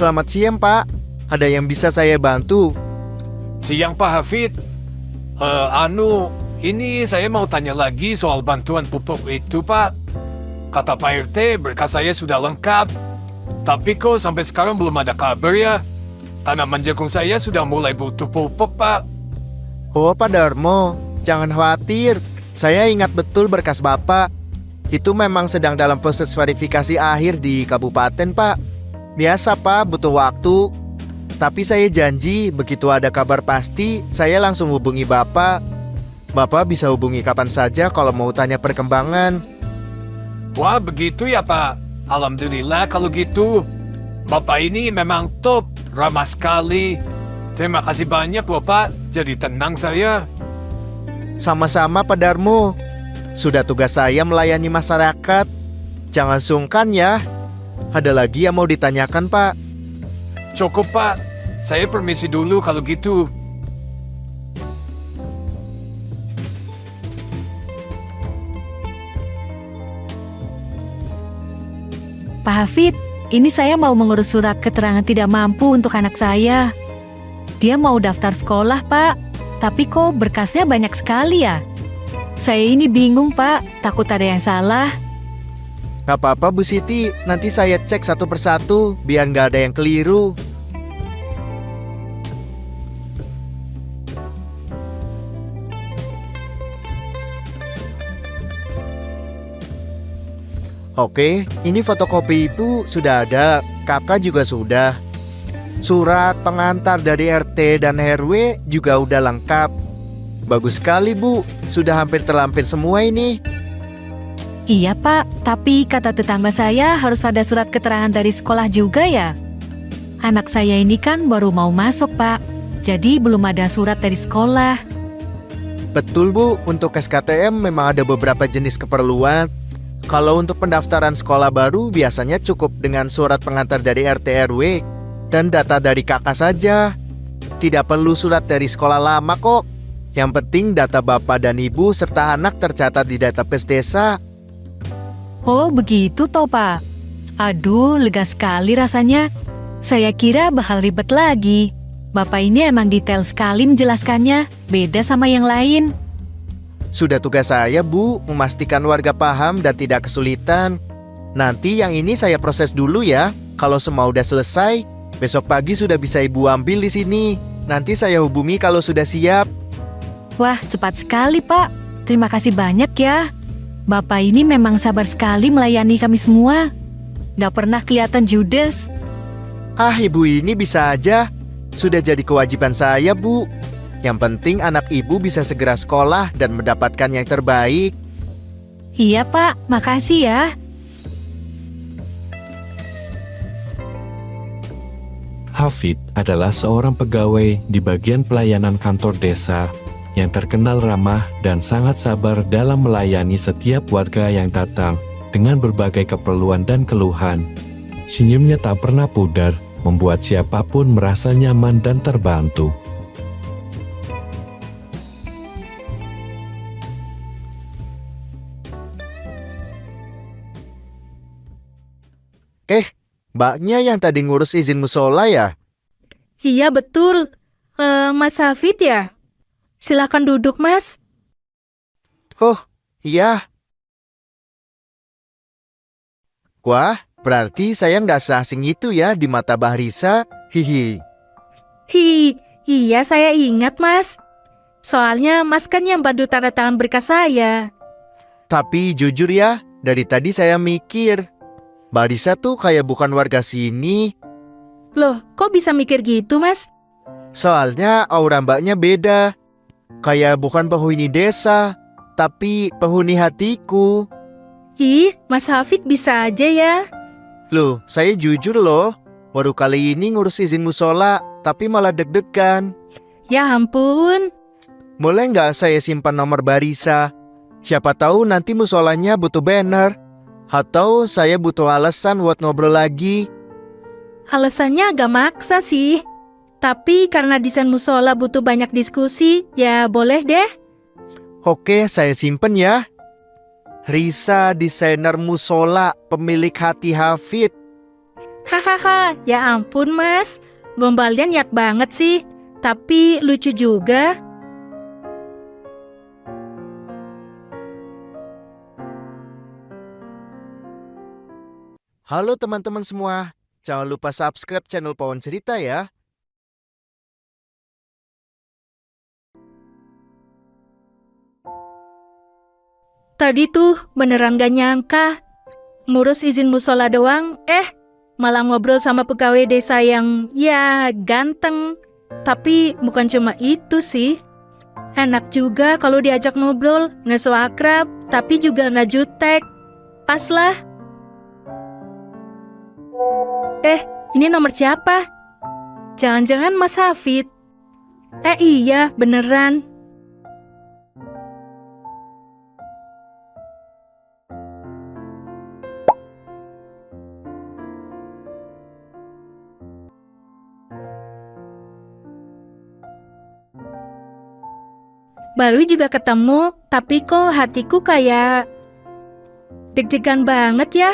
Selamat siang, Pak. Ada yang bisa saya bantu? Siang Pak Hafid. Ini saya mau tanya lagi soal bantuan pupuk itu Pak. Kata Pak RT berkas saya sudah lengkap. Tapi kok sampai sekarang belum ada kabar ya? Tanaman jagung saya sudah mulai butuh pupuk Pak. Oh, Pak Darmo, jangan khawatir. Saya ingat betul berkas Bapak. Itu memang sedang dalam proses verifikasi akhir di kabupaten, Pak. Biasa, Pak, butuh waktu. Tapi saya janji, begitu ada kabar pasti, saya langsung hubungi Bapak. Bapak bisa hubungi kapan saja kalau mau tanya perkembangan. Wah begitu ya Pak. Alhamdulillah kalau gitu. Bapak ini memang top, ramah sekali. Terima kasih banyak loh Pak, jadi tenang saya. Sama-sama, Pak Darmo. Sudah tugas saya melayani masyarakat. Jangan sungkan ya. Ada lagi yang mau ditanyakan, Pak? Cukup Pak, saya permisi dulu kalau gitu. Pak Hafid, ini saya mau mengurus surat keterangan tidak mampu untuk anak saya. Dia mau daftar sekolah, Pak. Tapi kok berkasnya banyak sekali ya? Saya ini bingung, Pak. Takut ada yang salah. Gak apa-apa, Bu Siti. Nanti saya cek satu persatu, biar gak ada yang keliru. Oke, ini fotokopi Ibu sudah ada, kakak juga sudah. Surat pengantar dari RT dan RW juga udah lengkap. Bagus sekali Bu, sudah hampir terlampir semua ini. Iya, Pak. Tapi kata tetangga saya harus ada surat keterangan dari sekolah juga ya. Anak saya ini kan baru mau masuk, Pak. Jadi belum ada surat dari sekolah. Betul Bu, untuk SKTM memang ada beberapa jenis keperluan. Kalau untuk pendaftaran sekolah baru biasanya cukup dengan surat pengantar dari RT RW dan data dari kakak saja. Tidak perlu surat dari sekolah lama kok. Yang penting data bapak dan ibu serta anak tercatat di database desa. Oh, begitu toh, Pak. Aduh, lega sekali rasanya. Saya kira bakal ribet lagi. Bapak ini emang detail sekali menjelaskannya, beda sama yang lain. Sudah tugas saya Bu, memastikan warga paham dan tidak kesulitan. Nanti yang ini saya proses dulu ya. Kalau semua udah selesai, besok pagi sudah bisa Ibu ambil di sini. Nanti saya hubungi kalau sudah siap. Wah, cepat sekali, Pak. Terima kasih banyak ya. Bapak ini memang sabar sekali melayani kami semua. Nggak pernah kelihatan judes. Ah, Ibu ini bisa aja. Sudah jadi kewajiban saya, Bu. Yang penting anak Ibu bisa segera sekolah dan mendapatkan yang terbaik. Iya, Pak. Makasih ya. Hafid adalah seorang pegawai di bagian pelayanan kantor desa yang terkenal ramah dan sangat sabar dalam melayani setiap warga yang datang dengan berbagai keperluan dan keluhan. Senyumnya tak pernah pudar, membuat siapapun merasa nyaman dan terbantu. Mbaknya yang tadi ngurus izin musola ya? Iya betul, Mas Hafid ya? Silakan duduk Mas. Oh, iya. Wah, berarti saya nggak seasing itu ya di mata Mbak Risa. Hihi. Iya saya ingat Mas. Soalnya Mas kan yang bantu tanda tangan berkas saya. Tapi jujur ya, dari tadi saya mikir, Mbak Risa tuh kayak bukan warga sini. Loh, kok bisa mikir gitu Mas? Soalnya aura mbaknya beda. Kayak bukan penghuni desa, tapi penghuni hatiku. Ih, Mas Hafid bisa aja ya. Loh, saya jujur loh. Baru kali ini ngurus izin musola, tapi malah deg-degan. Ya ampun. Boleh nggak saya simpan nomor Barisa? Siapa tahu nanti musolanya butuh banner. Atau saya butuh alasan buat ngobrol lagi. Alasannya agak maksa sih. Tapi karena desain musola butuh banyak diskusi, ya boleh deh. Oke, saya simpen ya. Risa, desainer musola, pemilik hati Hafid. Hahaha, ya ampun mas. Gombalnya niat banget sih. Tapi lucu juga. Halo teman-teman semua, jangan lupa subscribe channel Pawon Cerita ya. Tadi tuh beneran gak nyangka. Ngurus izin musola doang, malah ngobrol sama pegawai desa yang ya ganteng. Tapi bukan cuma itu sih. Enak juga kalau diajak ngobrol, nggak so akrab, tapi juga nggak jutek. Pas lah. Ini nomor siapa? Jangan-jangan Mas Hafid. Iya, beneran. Baru juga ketemu, tapi kok hatiku kayak deg-degan banget ya.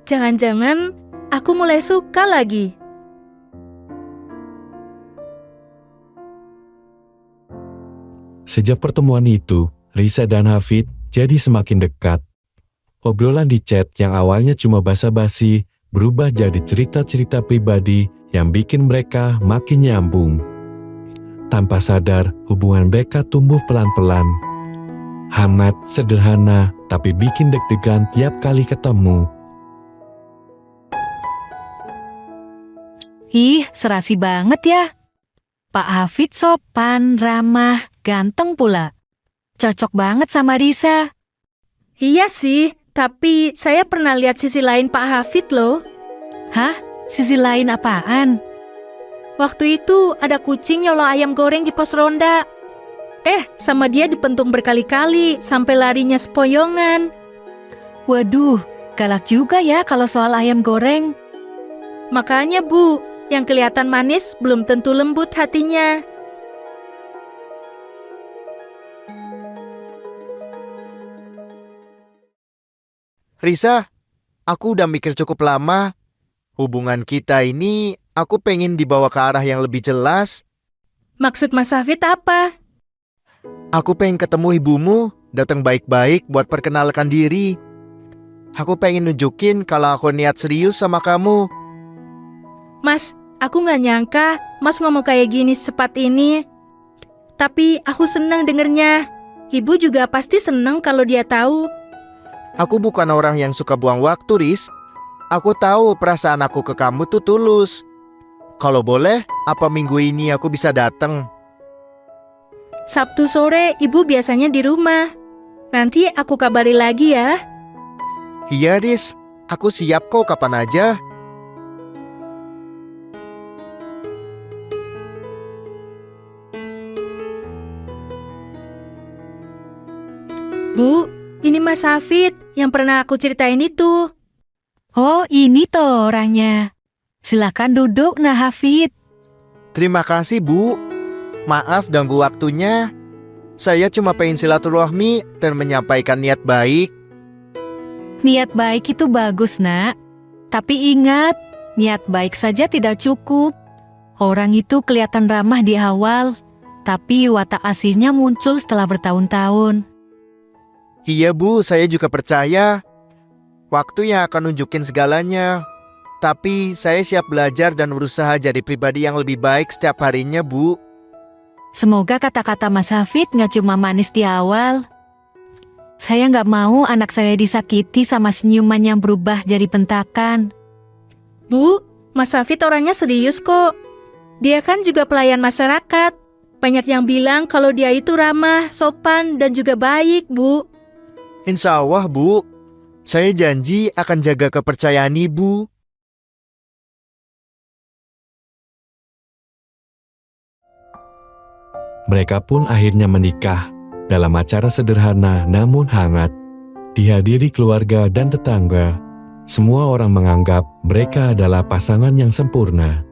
Jangan-jangan aku mulai suka lagi. Sejak pertemuan itu, Risa dan Hafid jadi semakin dekat. Obrolan di chat yang awalnya cuma basa-basi berubah jadi cerita-cerita pribadi yang bikin mereka makin nyambung. Tanpa sadar, hubungan mereka tumbuh pelan-pelan. Hangat, sederhana, tapi bikin deg-degan tiap kali ketemu. Ih, serasi banget ya. Pak Hafid sopan, ramah, ganteng pula. Cocok banget sama Risa. Iya sih, tapi saya pernah lihat sisi lain Pak Hafid loh. Hah? Sisi lain apaan? Waktu itu ada kucing nyolong ayam goreng di pos ronda. Sama dia dipentung berkali-kali sampai larinya sepoyongan. Waduh, galak juga ya kalau soal ayam goreng. Makanya Bu, yang kelihatan manis belum tentu lembut hatinya. Risa, aku udah mikir cukup lama. Hubungan kita ini aku pengen dibawa ke arah yang lebih jelas. Maksud Mas Hafid apa? Aku pengen ketemu ibumu, datang baik-baik buat perkenalkan diri. Aku pengen nunjukin kalau aku niat serius sama kamu. Mas, aku nggak nyangka Mas ngomong kayak gini secepat ini. Tapi aku senang dengernya. Ibu juga pasti senang kalau dia tahu. Aku bukan orang yang suka buang waktu, Riz. Aku tahu perasaan aku ke kamu tuh tulus. Kalau boleh, apa minggu ini aku bisa datang? Sabtu sore ibu biasanya di rumah. Nanti aku kabari lagi ya. Iya, Riz. Aku siap kok kapan aja. Bu, ini Mas Hafid yang pernah aku ceritain itu. Oh, ini tuh orangnya. Silakan duduk, Nah Hafid. Terima kasih, Bu. Maaf ganggu waktunya. Saya cuma pengen silaturahmi dan menyampaikan niat baik. Niat baik itu bagus, Nak. Tapi ingat, niat baik saja tidak cukup. Orang itu kelihatan ramah di awal, tapi watak aslinya muncul setelah bertahun-tahun. Iya, Bu, saya juga percaya. Waktu yang akan nunjukin segalanya. Tapi saya siap belajar dan berusaha jadi pribadi yang lebih baik setiap harinya, Bu. Semoga kata-kata Mas Hafid nggak cuma manis di awal. Saya nggak mau anak saya disakiti sama senyuman yang berubah jadi bentakan. Bu, Mas Hafid orangnya serius kok. Dia kan juga pelayan masyarakat. Banyak yang bilang kalau dia itu ramah, sopan, dan juga baik, Bu. Insya Allah, Bu. Saya janji akan jaga kepercayaan Ibu. Mereka pun akhirnya menikah dalam acara sederhana namun hangat. Dihadiri keluarga dan tetangga, semua orang menganggap mereka adalah pasangan yang sempurna.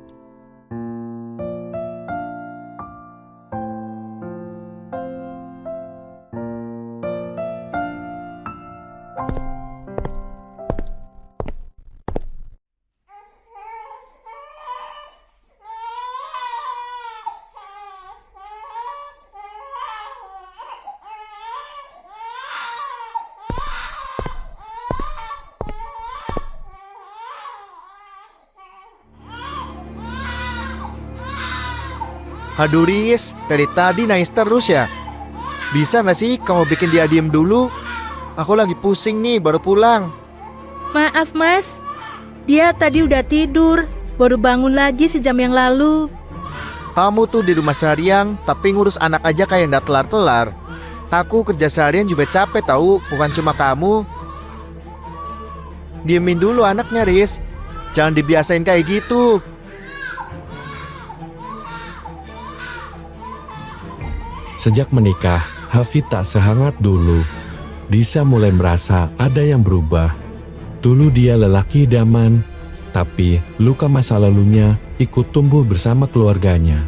Aduh Riz, dari tadi nangis terus ya. Bisa gak sih kamu bikin dia diem dulu? Aku lagi pusing nih, baru pulang. Maaf mas, dia tadi udah tidur, baru bangun lagi sejam yang lalu. Kamu tuh di rumah seharian, tapi ngurus anak aja kayak nggak kelar-kelar. Aku kerja seharian juga capek tahu, bukan cuma kamu. Diemin dulu anaknya Riz, jangan dibiasain kayak gitu. Sejak menikah, Hafid tak sehangat dulu. Disa mulai merasa ada yang berubah. Dulu dia lelaki idaman, tapi luka masa lalunya ikut tumbuh bersama keluarganya.